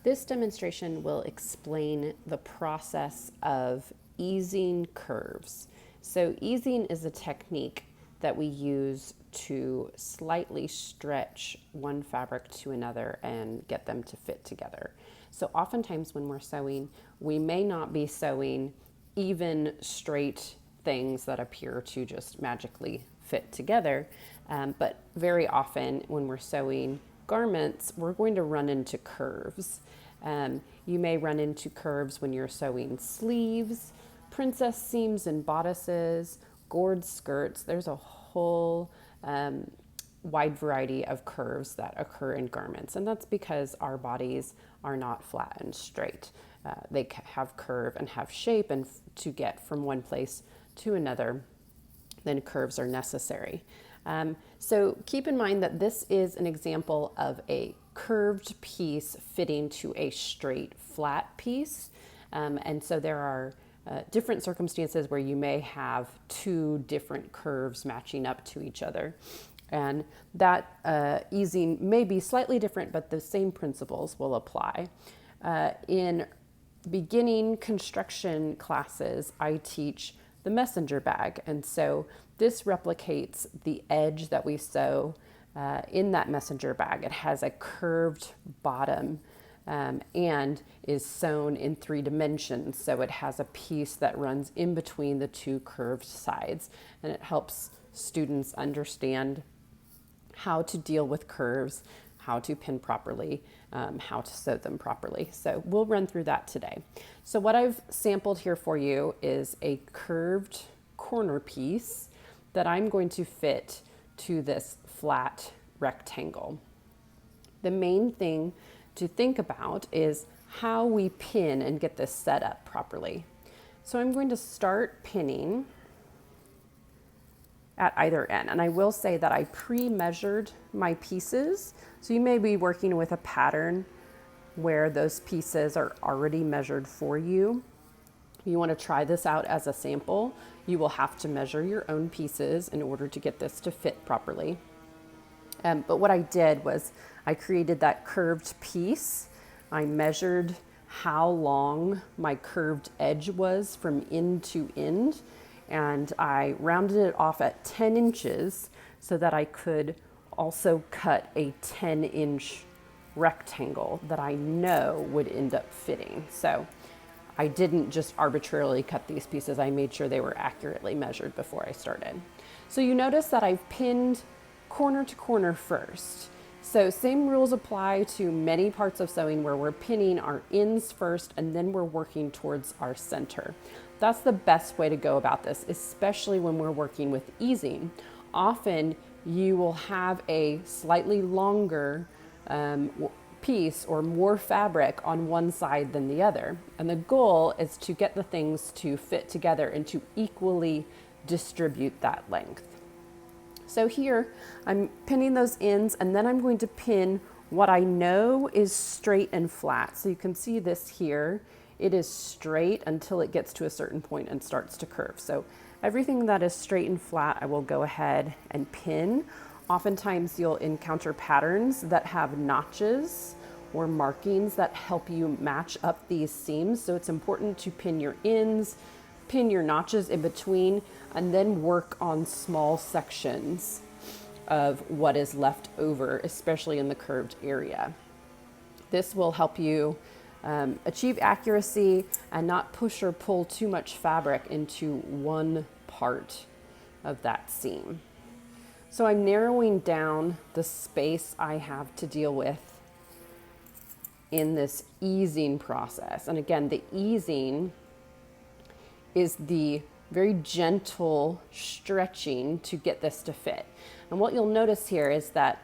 This demonstration will explain the process of easing curves. So easing is a technique that we use to slightly stretch one fabric to another and get them to fit together. So oftentimes when we're sewing, we may not be sewing even straight things that appear to just magically fit together, but very often when we're sewing garments, we're going to run into curves. You may run into curves when you're sewing sleeves, princess seams and bodices, gored skirts. There's a whole wide variety of curves that occur in garments, and that's because our bodies are not flat and straight. They have curve and have shape, and to get from one place to another, then curves are necessary. So keep in mind that this is an example of a curved piece fitting to a straight flat piece. And so there are different circumstances where you may have two different curves matching up to each other. And that easing may be slightly different, but the same principles will apply. In beginning construction classes, I teach the messenger bag. And so this replicates the edge that we sew in that messenger bag. It has a curved bottom and is sewn in 3 dimensions. So it has a piece that runs in between the 2 curved sides, and it helps students understand how to deal with curves, how to pin properly, how to sew them properly. So we'll run through that today. So what I've sampled here for you is a curved corner piece that I'm going to fit to this flat rectangle. The main thing to think about is how we pin and get this set up properly. So I'm going to start pinning at either end. And I will say that I pre-measured my pieces. So you may be working with a pattern where those pieces are already measured for you. You want to try this out as a sample. You will have to measure your own pieces in order to get this to fit properly. But what I did was I created that curved piece. I measured how long my curved edge was from end to end, and I rounded it off at 10 inches so that I could also cut a 10-inch rectangle that I know would end up fitting. So I didn't just arbitrarily cut these pieces. I made sure they were accurately measured before I started. So you notice that I've pinned corner to corner first. So same rules apply to many parts of sewing where we're pinning our ends first and then we're working towards our center. That's the best way to go about this, especially when we're working with easing. Often you will have a slightly longer piece or more fabric on one side than the other. And the goal is to get the things to fit together and to equally distribute that length. So here I'm pinning those ends, and then I'm going to pin what I know is straight and flat. So you can see this here. It is straight until it gets to a certain point and starts to curve. So everything that is straight and flat, I will go ahead and pin. Oftentimes you'll encounter patterns that have notches or markings that help you match up these seams. So it's important to pin your ends, pin your notches in between, and then work on small sections of what is left over, especially in the curved area. This will help you achieve accuracy and not push or pull too much fabric into one part of that seam. So I'm narrowing down the space I have to deal with in this easing process. And again, the easing is the very gentle stretching to get this to fit. And what you'll notice here is that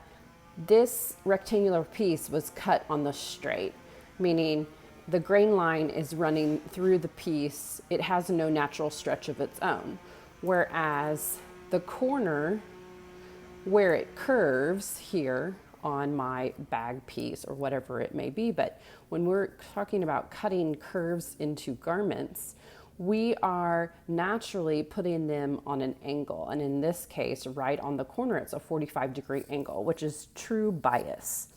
this rectangular piece was cut on the straight, meaning the grain line is running through the piece. It has no natural stretch of its own. Whereas the corner where it curves here on my bag piece or whatever it may be, but when we're talking about cutting curves into garments, we are naturally putting them on an angle. And in this case, right on the corner, it's a 45-degree angle, which is true bias.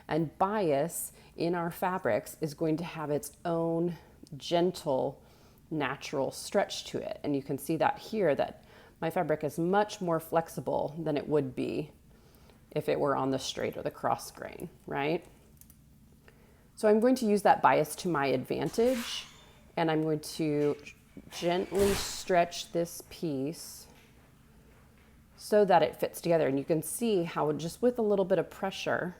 And bias in our fabrics is going to have its own gentle, natural stretch to it. And you can see that here, that my fabric is much more flexible than it would be if it were on the straight or the cross grain, right? So I'm going to use that bias to my advantage, and I'm going to gently stretch this piece so that it fits together. And you can see how just with a little bit of pressure,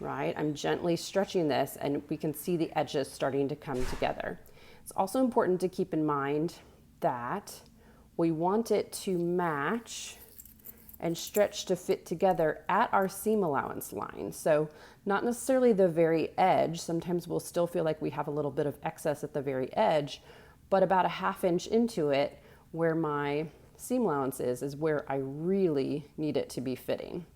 right, I'm gently stretching this, and we can see the edges starting to come together. It's also important to keep in mind that we want it to match and stretch to fit together at our seam allowance line. So not necessarily the very edge. Sometimes we'll still feel like we have a little bit of excess at the very edge, but about a 1/2 inch into it, where my seam allowance is where I really need it to be fitting.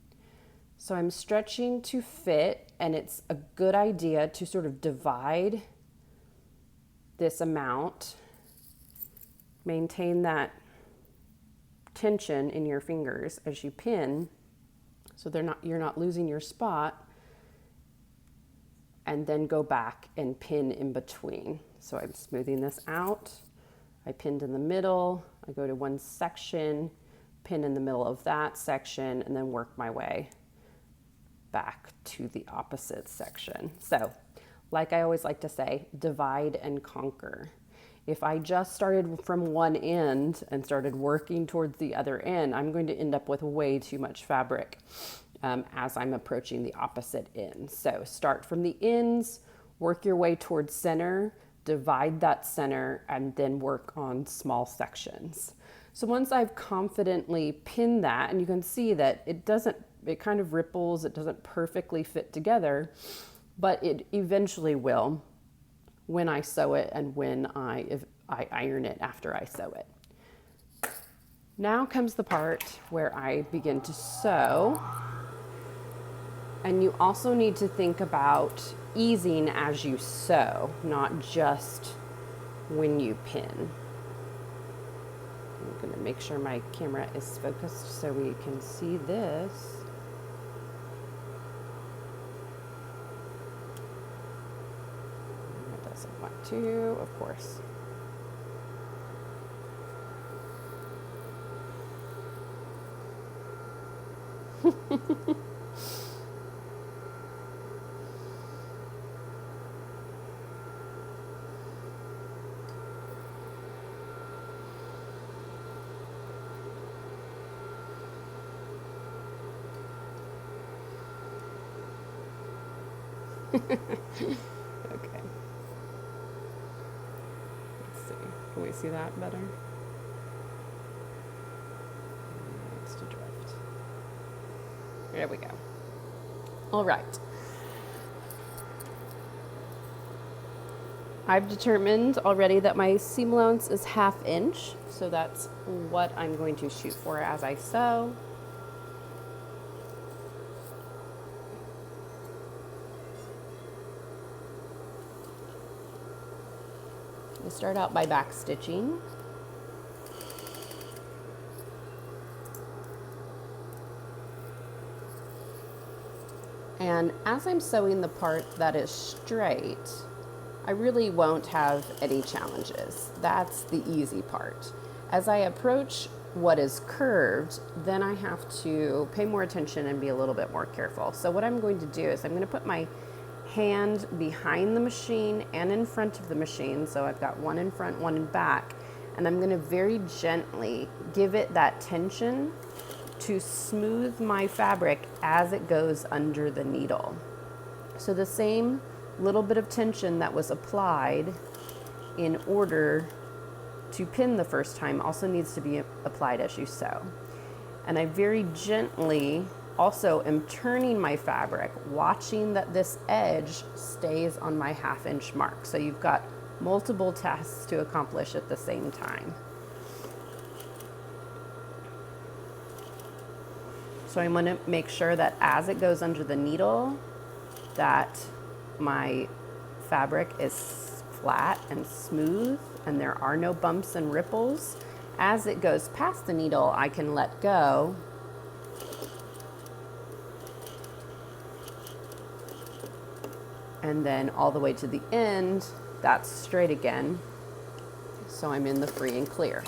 So I'm stretching to fit, and it's a good idea to sort of divide this amount, maintain that tension in your fingers as you pin, so you're not losing your spot, and then go back and pin in between. So I'm smoothing this out. I pinned in the middle, I go to one section, pin in the middle of that section, and then work my way back to the opposite section. So, like I always like to say, divide and conquer. If I just started from one end and started working towards the other end, I'm going to end up with way too much fabric as I'm approaching the opposite end. So start from the ends, work your way towards center, divide that center, and then work on small sections. So once I've confidently pinned that, and you can see that it kind of ripples, it doesn't perfectly fit together, but it eventually will when I sew it and when I iron it after I sew it. Now comes the part where I begin to sew. And you also need to think about easing as you sew, not just when you pin. I'm going to make sure my camera is focused so we can see this. It doesn't want to, of course. Okay. Let's see. Can we see that better? It's to drift. There we go. All right. I've determined already that my seam allowance is 1/2 inch, so that's what I'm going to shoot for as I sew. We start out by back stitching. And as I'm sewing the part that is straight, I really won't have any challenges. That's the easy part. As I approach what is curved, then I have to pay more attention and be a little bit more careful. So what I'm going to do is I'm going to put my hand behind the machine and in front of the machine. So I've got one in front, one in back, and I'm going to very gently give it that tension to smooth my fabric as it goes under the needle. So the same little bit of tension that was applied in order to pin the first time also needs to be applied as you sew. And I very gently also am turning my fabric, watching that this edge stays on my 1/2 inch mark. So you've got multiple tasks to accomplish at the same time. So I want to make sure that as it goes under the needle, that my fabric is flat and smooth and there are no bumps and ripples. As it goes past the needle, I can let go And then all the way to the end, that's straight again. So I'm in the free and clear.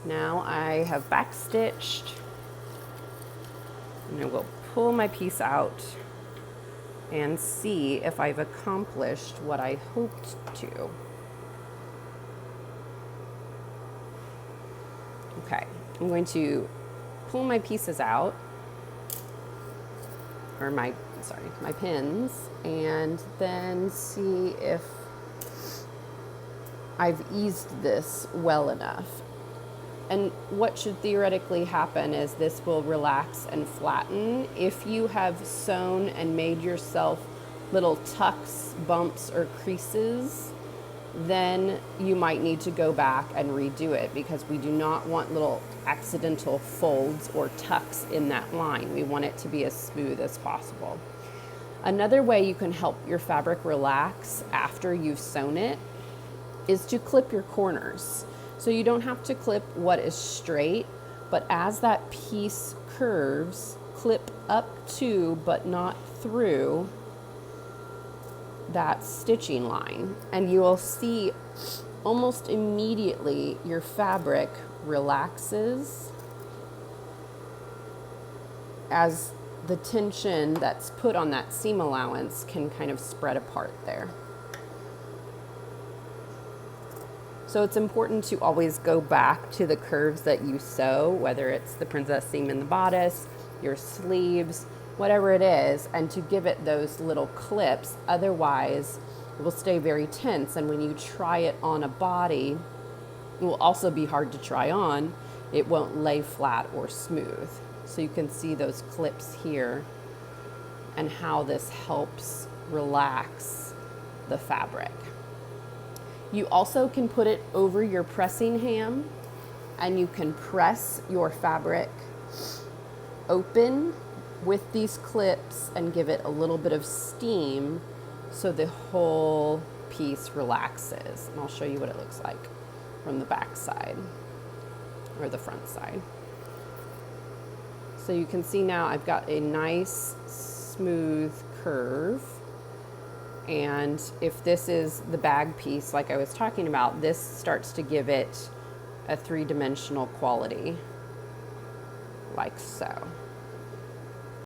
Now I have back stitched, and I will pull my piece out and see if I've accomplished what I hoped to. Okay, I'm going to pull my pieces out, or my pins, and then see if I've eased this well enough. And what should theoretically happen is this will relax and flatten. If you have sewn and made yourself little tucks, bumps, or creases, then you might need to go back and redo it, because we do not want little accidental folds or tucks in that line. We want it to be as smooth as possible. Another way you can help your fabric relax after you've sewn it is to clip your corners. So you don't have to clip what is straight, but as that piece curves, clip up to but not through that stitching line, and you will see almost immediately your fabric relaxes as the tension that's put on that seam allowance can kind of spread apart there. So it's important to always go back to the curves that you sew, whether it's the princess seam in the bodice, your sleeves, whatever it is, and to give it those little clips. Otherwise, it will stay very tense, and when you try it on a body, it will also be hard to try on. It won't lay flat or smooth. So you can see those clips here and how this helps relax the fabric. You also can put it over your pressing ham, and you can press your fabric open with these clips and give it a little bit of steam so the whole piece relaxes. And I'll show you what it looks like from the back side or the front side. So you can see now I've got a nice smooth curve. And if this is the bag piece like I was talking about, this starts to give it a three-dimensional quality, like so.